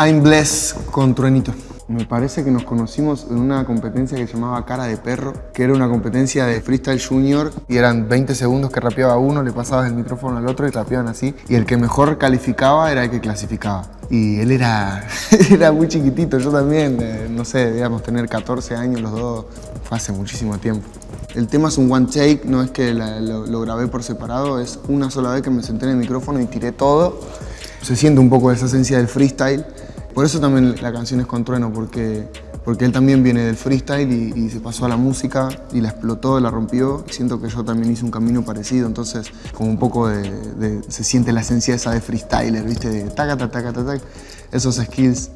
I'm Blessed con Truenito. Me parece que nos conocimos en una competencia que se llamaba Cara de Perro, que era una competencia de freestyle junior y eran 20 segundos que rapeaba uno, le pasabas el micrófono al otro y rapeaban así. Y el que mejor calificaba era el que clasificaba. Y él era muy chiquitito, yo también, no sé, debíamos tener 14 años los dos, fue hace muchísimo tiempo. El tema es un one take, no es que lo grabé por separado, es una sola vez que me senté en el micrófono y tiré todo. Se siente un poco esa esencia del freestyle. Por eso también la canción es con Trueno, porque él también viene del freestyle y se pasó a la música y la explotó, la rompió. Y siento que yo también hice un camino parecido, entonces como un poco se siente la esencia esa de freestyler, ¿viste? De taca, taca, taca, taca, esos skills